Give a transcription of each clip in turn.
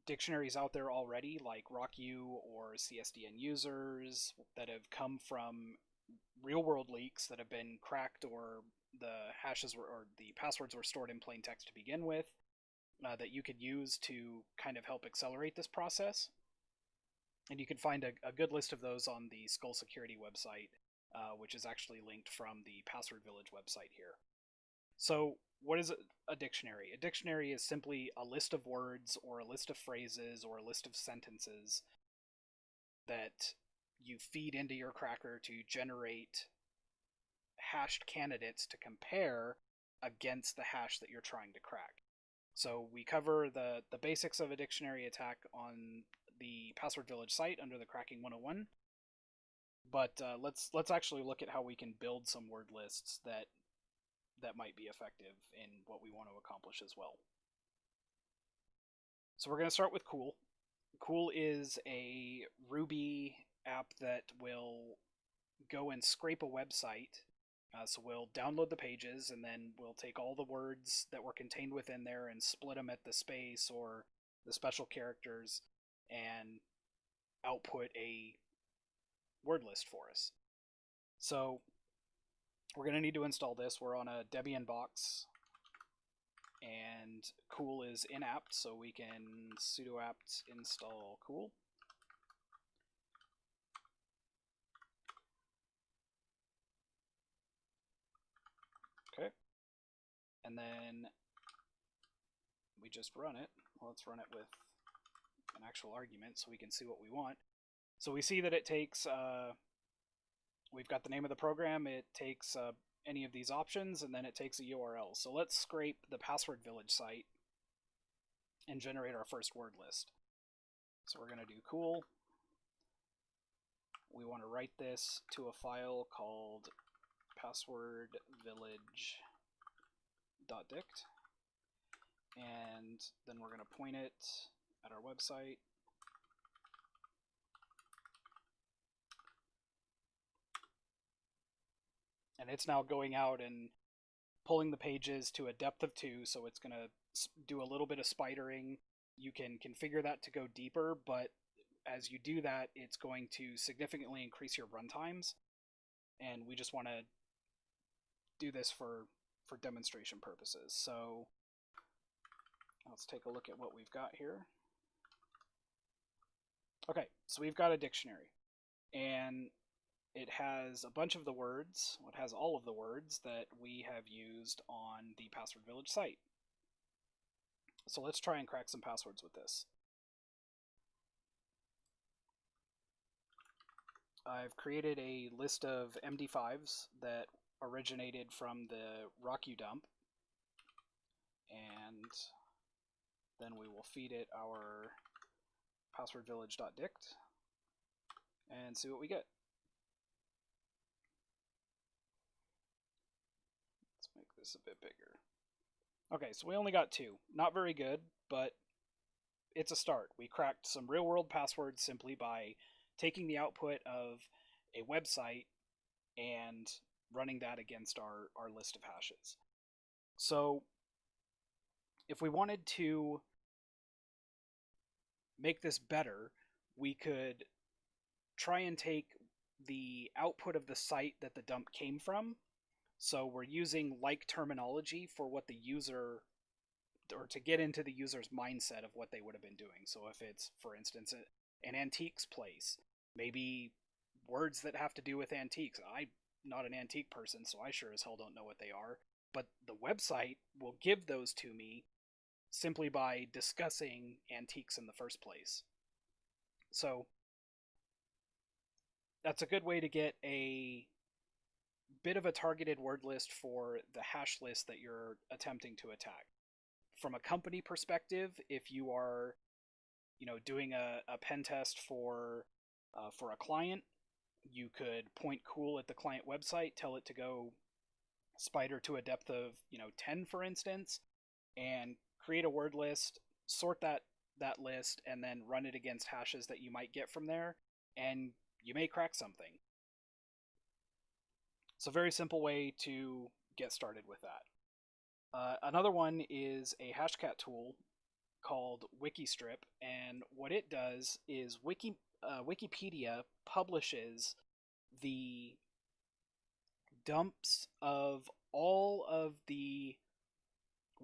dictionaries out there already, like RockU or CSDN users, that have come from real world leaks that have been cracked, or the hashes or the passwords were stored in plain text to begin with, that you could use to kind of help accelerate this process. And you can find a good list of those on the Skull Security website, which is actually linked from the Password Village website here. So, what is a dictionary? A dictionary is simply a list of words or a list of phrases or a list of sentences that you feed into your cracker to generate hashed candidates to compare against the hash that you're trying to crack. So we cover the basics of a dictionary attack on the Password Village site under the Cracking 101. But let's actually look at how we can build some word lists that might be effective in what we want to accomplish as well. So we're going to start with Cool. Cool is a Ruby app that will go and scrape a website. So we'll download the pages, and then we'll take all the words that were contained within there and split them at the space or the special characters and output a word list for us. So we're going to need to install this. We're on a Debian box, and Cool is inapt, so we can sudo apt install Cool. Okay. And then we just run it. Well, let's run it with an actual argument so we can see what we want. So we see that it takes, we've got the name of the program, it takes any of these options, and then it takes a URL. So let's scrape the Password Village site and generate our first word list. So we're going to do Cool. We want to write this to a file called passwordvillage.dict, and then we're going to point it at our website. And it's now going out and pulling the pages to a depth of 2, so it's going to do a little bit of spidering. You can configure that to go deeper, but as you do that, it's going to significantly increase your runtimes, and we just want to do this for demonstration purposes. So let's take a look at what we've got here. Okay, so we've got a dictionary, and it has a bunch of the words, it has all of the words that we have used on the Password Village site. So let's try and crack some passwords with this. I've created a list of MD5s that originated from the RockU dump, and then we will feed it our passwordvillage.dict and see what we get. Let's make this a bit bigger. Okay, so we only got 2. Not very good, but it's a start. We cracked some real-world passwords simply by taking the output of a website and running that against our list of hashes. So if we wanted to make this better, we could try and take the output of the site that the dump came from. So we're using like terminology for what the user, or to get into the user's mindset of what they would have been doing. So if it's, for instance, an antiques place, maybe words that have to do with antiques. I'm not an antique person, so I sure as hell don't know what they are. But the website will give those to me simply by discussing antiques in the first place. So that's a good way to get a bit of a targeted word list for the hash list that you're attempting to attack. From a company perspective, if you are, doing a pen test for a client, you could point Cool at the client website, tell it to go spider to a depth of 10, for instance, and create a word list, sort that list, and then run it against hashes that you might get from there, and you may crack something. It's a very simple way to get started with that. Another one is a hashcat tool called Wikistrip, and what it does is Wikipedia publishes the dumps of all of the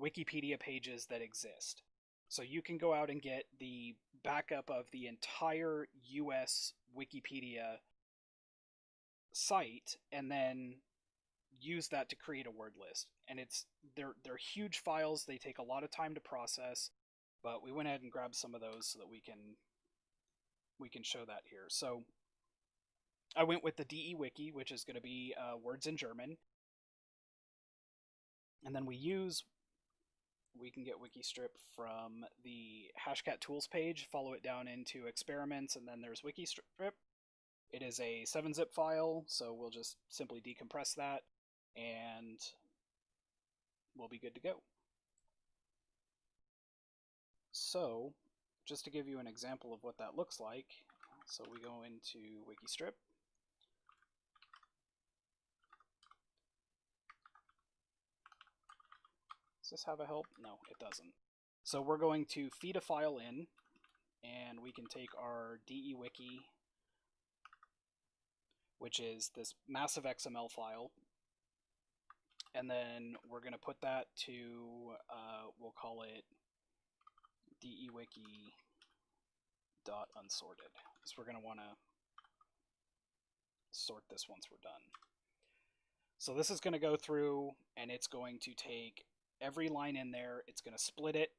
Wikipedia pages that exist. So you can go out and get the backup of the entire US Wikipedia site and then use that to create a word list. And they're huge files, they take a lot of time to process, but we went ahead and grabbed some of those so that we can show that here. So I went with the DE Wiki, which is going to be words in German. And then we can get Wikistrip from the Hashcat Tools page, follow it down into experiments, and then there's Wikistrip. It is a 7-zip file, so we'll just simply decompress that, and we'll be good to go. So, just to give you an example of what that looks like, so we go into Wikistrip. Does this have a help? No, it doesn't. So we're going to feed a file in, and we can take our DE Wiki, which is this massive XML file, and then we're going to put that to, we'll call it dewiki.unsorted, because we're going to want to sort this once we're done. So this is going to go through, and it's going to take every line in there, it's going to split it,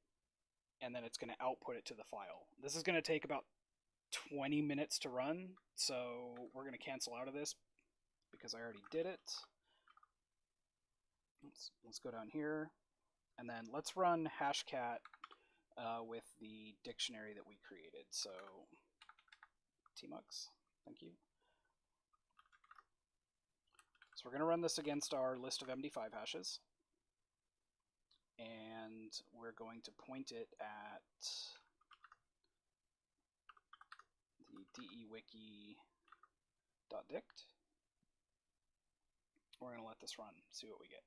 and then it's going to output it to the file. This is going to take about 20 minutes to run, so we're going to cancel out of this because I already did it. Let's go down here, and then let's run hashcat with the dictionary that we created. So tmux, thank you. So we're going to run this against our list of MD5 hashes, and we're going to point it at the dewiki.dict. We're going to let this run, see what we get.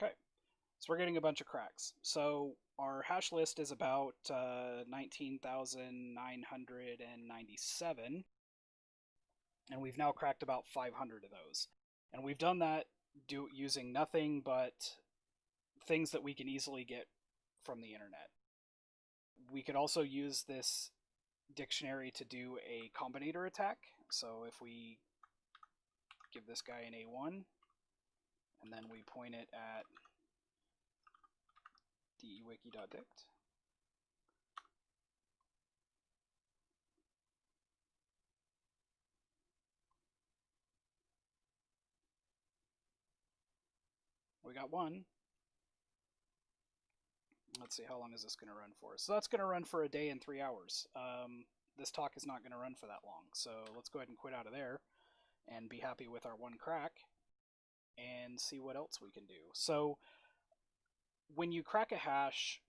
Okay, so we're getting a bunch of cracks. So our hash list is about 19,997, and we've now cracked about 500 of those. And we've done that using nothing but things that we can easily get from the internet. We could also use this dictionary to do a combinator attack. So if we give this guy an A1, and then we point it at dewiki.dict. We got one. Let's see, how long is this going to run for? So that's going to run for a day and 3 hours. This talk is not going to run for that long. So let's go ahead and quit out of there and be happy with our one crack and see what else we can do. So when you crack a hash,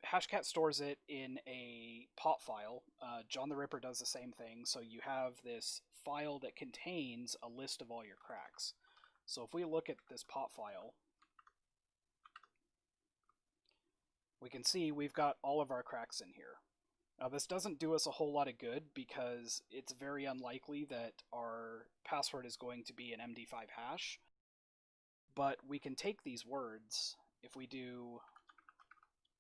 Hashcat stores it in a pot file. John the Ripper does the same thing. So you have this file that contains a list of all your cracks. So if we look at this pot file, we can see we've got all of our cracks in here. Now this doesn't do us a whole lot of good because it's very unlikely that our password is going to be an MD5 hash. But we can take these words, if we do,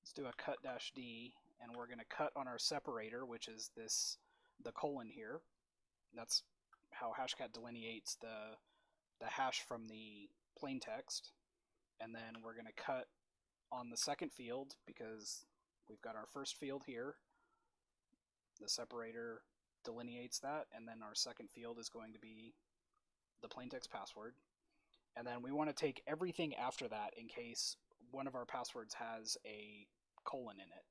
let's do a cut-d, and we're going to cut on our separator, which is this, the colon here. That's how Hashcat delineates the hash from the plain text. And then we're going to cut on the second field because we've got our first field here. The separator delineates that, and then our second field is going to be the plaintext password. And then we want to take everything after that in case one of our passwords has a colon in it.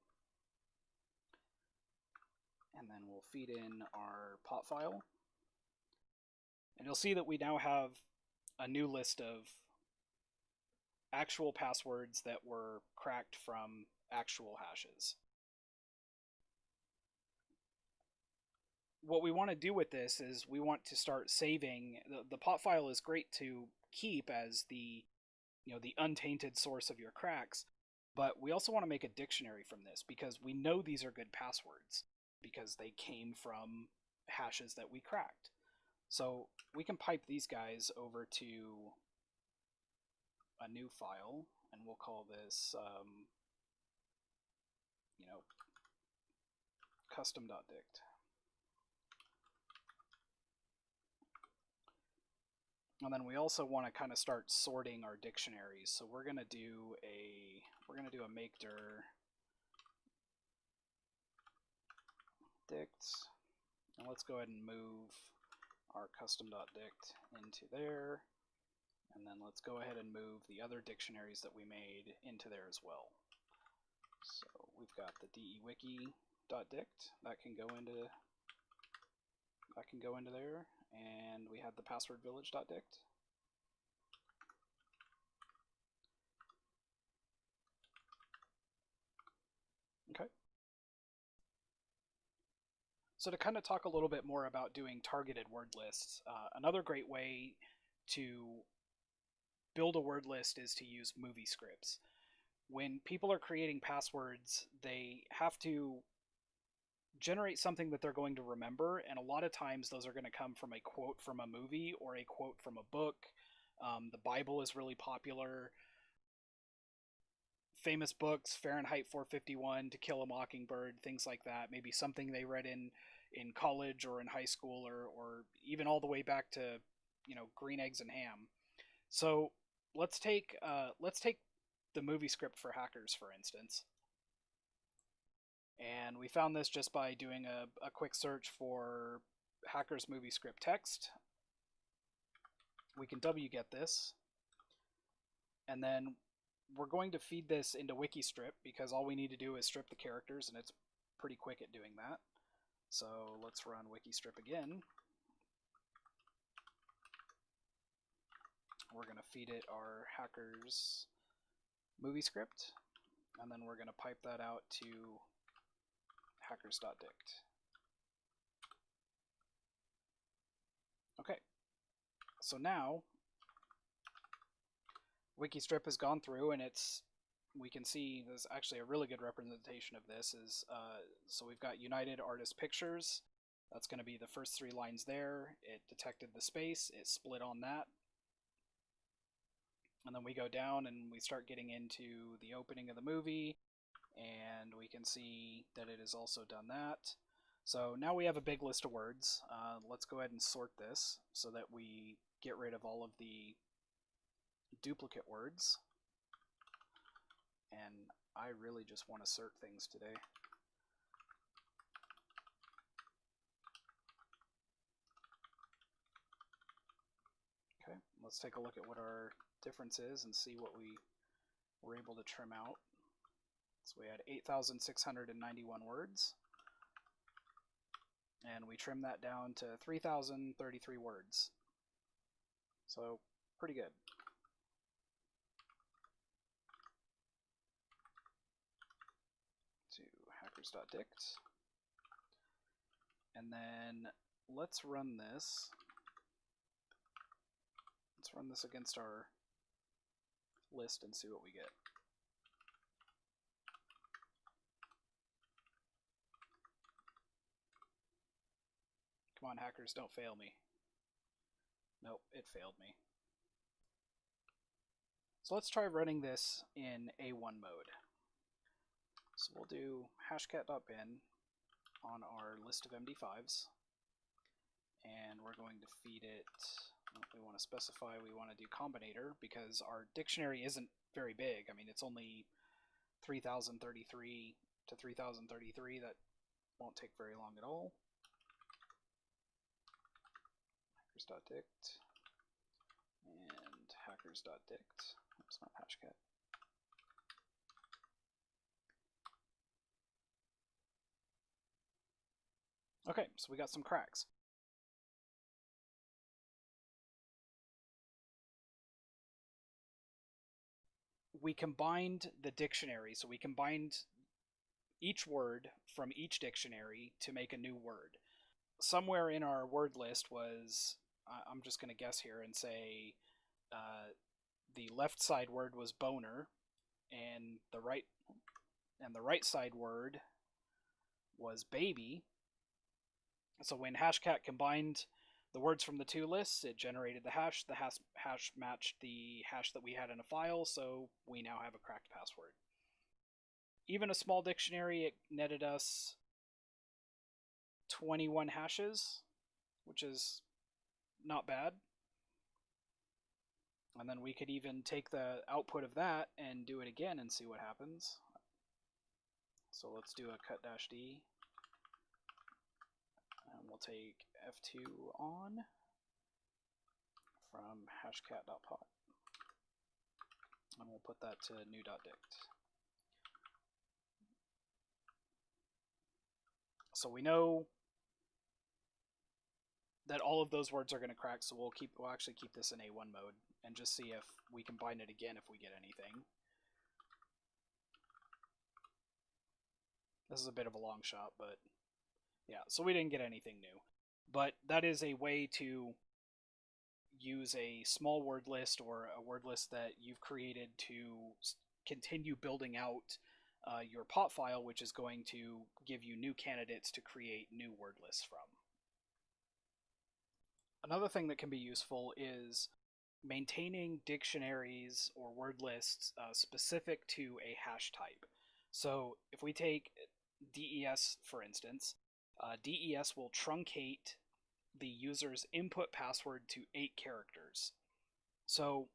And then we'll feed in our pot file. And you'll see that we now have a new list of actual passwords that were cracked from actual hashes. what we want to do with this is we want to start saving the pot file is great to keep as the the untainted source of your cracks, but we also want to make a dictionary from this because we know these are good passwords because they came from hashes that we cracked. So we can pipe these guys over to a new file, and we'll call this custom.dict. And then we also want to kind of start sorting our dictionaries. So we're gonna do a makedir dict, and let's go ahead and move our custom.dict into there, and then let's go ahead and move the other dictionaries that we made into there as well. So we've got the dewiki.dict that can go into there, and we have the passwordvillage.dict. Okay. So to kind of talk a little bit more about doing targeted word lists, another great way to build a word list is to use movie scripts. When people are creating passwords, they have to generate something that they're going to remember, and a lot of times those are going to come from a quote from a movie or a quote from a book. The Bible is really popular. Famous books, Fahrenheit 451, To Kill a Mockingbird, things like that. Maybe something they read in college or in high school, or even all the way back to Green Eggs and Ham. So let's take the movie script for hackers, for instance. And we found this just by doing a quick search for hackers movie script text. We can wget this, and then we're going to feed this into Wikistrip because all we need to do is strip the characters, and it's pretty quick at doing that. So let's run Wikistrip again. We're going to feed it our hackers movie script, and then we're going to pipe that out to hackers.dict. Okay, so now Wikistrip has gone through, and we can see there's actually a really good representation of this. So we've got United Artist Pictures. That's going to be the first 3 lines there. It detected the space, it split on that. And then we go down and we start getting into the opening of the movie, and we can see that it has also done that. So now we have a big list of words. Let's go ahead and sort this so that we get rid of all of the duplicate words. And I really just want to sort things today. Okay, let's take a look at what our difference is and see what we were able to trim out. So we had 8,691 words, and we trimmed that down to 3,033 words. So pretty good. To hackers.dict, and then let's run this. Let's run this against our list and see what we get. Come on, hackers, don't fail me. Nope, it failed me. So let's try running this in A1 mode. So we'll do hashcat.bin on our list of MD5s, and we're going to feed it. We want to specify we want to do combinator because our dictionary isn't very big. I mean, it's only 3033 to 3033. That won't take very long at all. Hackers.dict and hackers.dict. Oops, not hashcat. Okay, so we got some cracks. We combined the dictionary, so we combined each word from each dictionary to make a new word. somewhere in our word list was, I'm just going to guess here and say the left side word was boner, and the right side word was baby. So when Hashcat combined the words from the two lists, it generated the hash. The hash matched the hash that we had in a file, so we now have a cracked password. Even a small dictionary, it netted us 21 hashes, which is not bad. And then we could even take the output of that and do it again and see what happens. So let's do a cut-d, and we'll take f2 on from hashcat.pot, and we'll put that to new.dict. So we know that all of those words are going to crack, so we'll actually keep this in A1 mode and just see if we combine it again if we get anything. This is a bit of a long shot, but yeah, so we didn't get anything new. But that is a way to use a small word list or a word list that you've created to continue building out your pot file, which is going to give you new candidates to create new word lists from. Another thing that can be useful is maintaining dictionaries or word lists specific to a hash type. So if we take DES, for instance, DES will truncate the user's input password to 8 characters. So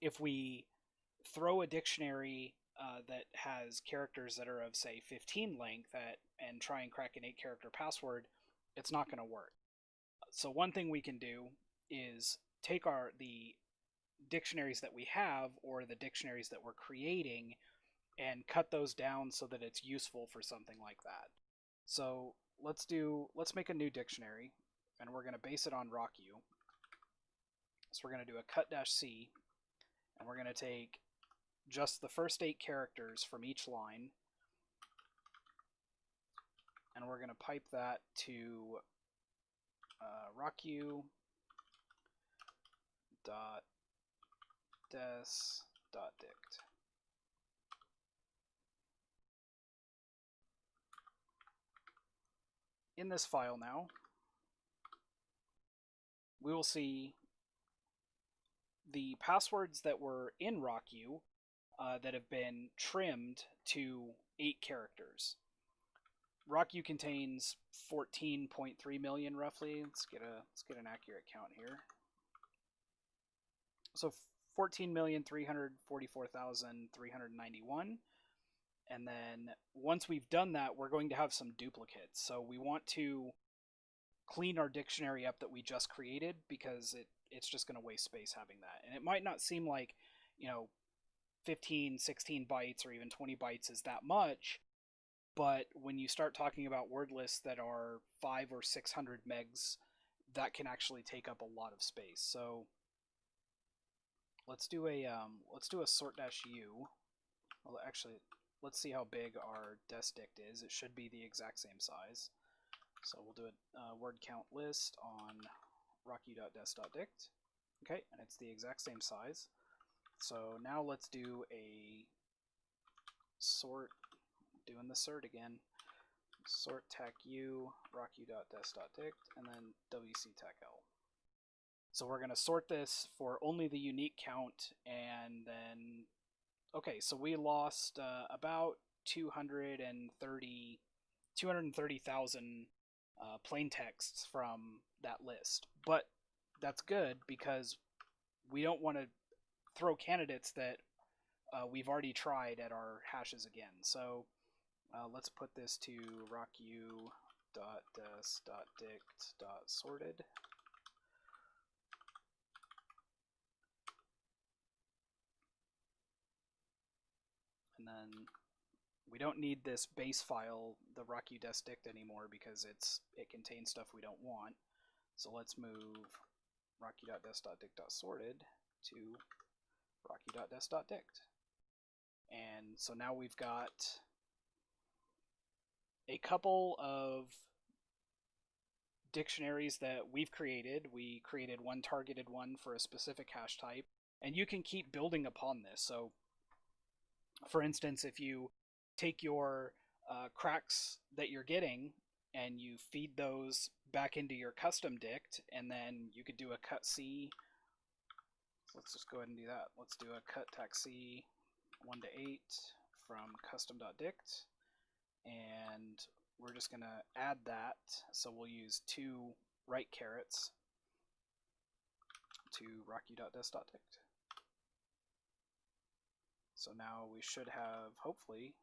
if we throw a dictionary that has characters that are of, say, 15 length and try and crack an 8-character password, it's not going to work. So one thing we can do is take the dictionaries that we have or the dictionaries that we're creating and cut those down so that it's useful for something like that. So let's make a new dictionary, and we're going to base it on RockU. So we're going to do a cut-c, and we're going to take just the first 8 characters from each line, and we're going to pipe that to RockU dot des dot dict. In this file now, we will see the passwords that were in RockU that have been trimmed to 8 characters. RockU contains 14.3 million roughly. Let's get an accurate count here. So 14,344,391. And then once we've done that, we're going to have some duplicates. So we want to clean our dictionary up that we just created because it's just going to waste space having that. And it might not seem like, 15, 16 bytes or even 20 bytes is that much, but when you start talking about word lists that are 500 or 600 megs, that can actually take up a lot of space. So let's do a sort-u. Well, actually, let's see how big our desdict is. It should be the exact same size. So we'll do a word count list on rocku.des.dict. Okay, and it's the exact same size. So now let's do a sort, doing the sort again, sort tacu rocku.des.dict, and then wctacl. So we're going to sort this for only the unique count, and then, okay, so we lost about 230,000 plain texts from that list. But that's good because we don't want to throw candidates that we've already tried at our hashes again. So let's put this to rocku.des.dict.sorted. And then we don't need this base file, the rocku.des.dict anymore, because it contains stuff we don't want. So let's move rocku.des.dict.sorted to rocku.des.dict. And so now we've got a couple of dictionaries that we've created. We created one targeted one for a specific hash type, and you can keep building upon this. So, for instance, if you take your cracks that you're getting and you feed those back into your custom dict, and then you could do a cut C. So let's just go ahead and do that. Let's do a cut tac C 1 to 8 from custom.dict, and we're just going to add that. So we'll use 2 right carets to rockyou.des.dict. So now we should have, hopefully,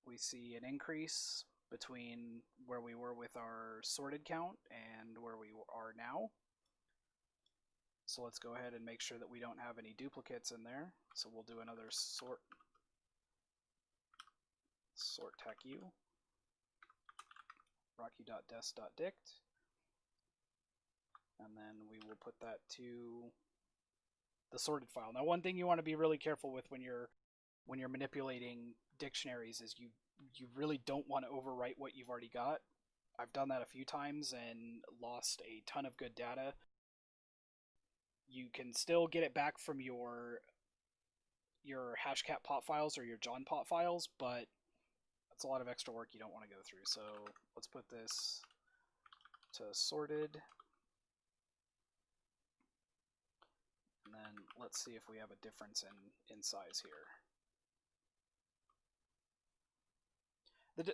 we see an increase between where we were with our sorted count and where we are now. So let's go ahead and make sure that we don't have any duplicates in there. So we'll do another sort tac u rockyou.des.dict, and then we will put that to the sorted file. Now, one thing you want to be really careful with when you're manipulating dictionaries is you really don't want to overwrite what you've already got. I've done that a few times and lost a ton of good data. You can still get it back from your hashcat pot files or your John pot files, but that's a lot of extra work you don't want to go through. So let's put this to sorted, and then let's see if we have a difference in size here.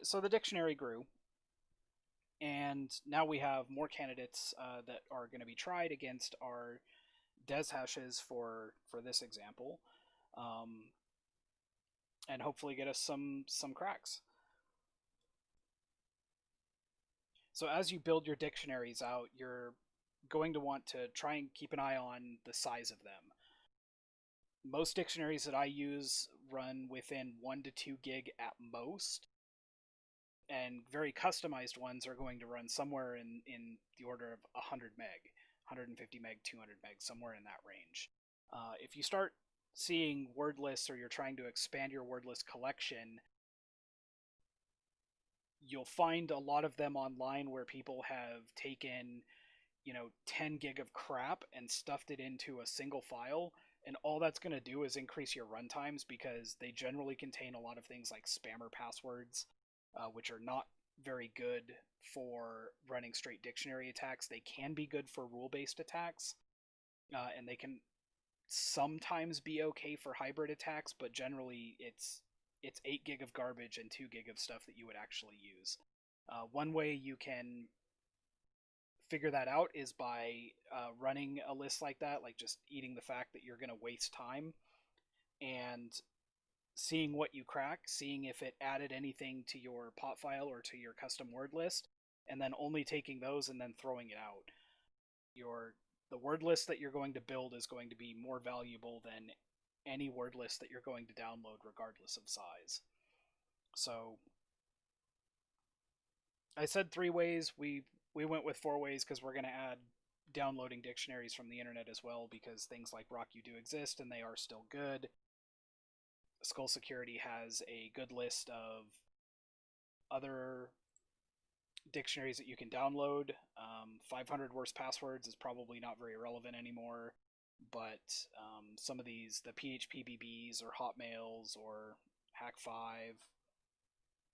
So the dictionary grew, and now we have more candidates that are going to be tried against our des hashes for this example, and hopefully get us some cracks. So as you build your dictionaries out, you're going to want to try and keep an eye on the size of them. Most dictionaries that I use run within 1 to 2 gig at most, and very customized ones are going to run somewhere in the order of 100 meg, 150 meg, 200 meg, somewhere in that range. If you start seeing word lists or you're trying to expand your word list collection, you'll find a lot of them online where people have taken 10 gig of crap and stuffed it into a single file, and all that's going to do is increase your runtimes, because they generally contain a lot of things like spammer passwords, which are not very good for running straight dictionary attacks. They can be good for rule-based attacks, and they can sometimes be okay for hybrid attacks, but generally it's 8 gig of garbage and 2 gig of stuff that you would actually use. One way you can figure that out is by running a list like that, like just eating the fact that you're going to waste time and seeing what you crack, seeing if it added anything to your pot file or to your custom word list, and then only taking those and then throwing it out. The word list that you're going to build is going to be more valuable than any word list that you're going to download, regardless of size. So I said 3 ways. We went with 4 ways because we're going to add downloading dictionaries from the internet as well, because things like RockU do exist and they are still good. Skull Security has a good list of other dictionaries that you can download. 500 worst passwords is probably not very relevant anymore, but some of these, the PHPBBs or Hotmails or Hack5,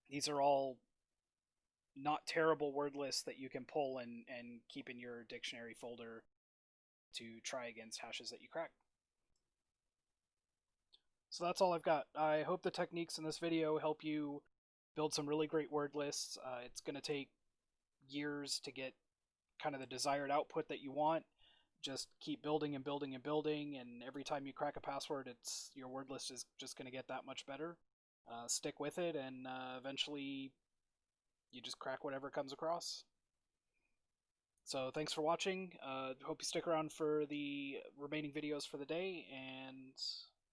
these are all not terrible word lists that you can pull and keep in your dictionary folder to try against hashes that you crack. So that's all I've got. I hope the techniques in this video help you build some really great word lists. It's going to take years to get kind of the desired output that you want. Just keep building and building and building, and every time you crack a password, your word list is just going to get that much better. Stick with it, and eventually you just crack whatever comes across. So thanks for watching. Hope you stick around for the remaining videos for the day, and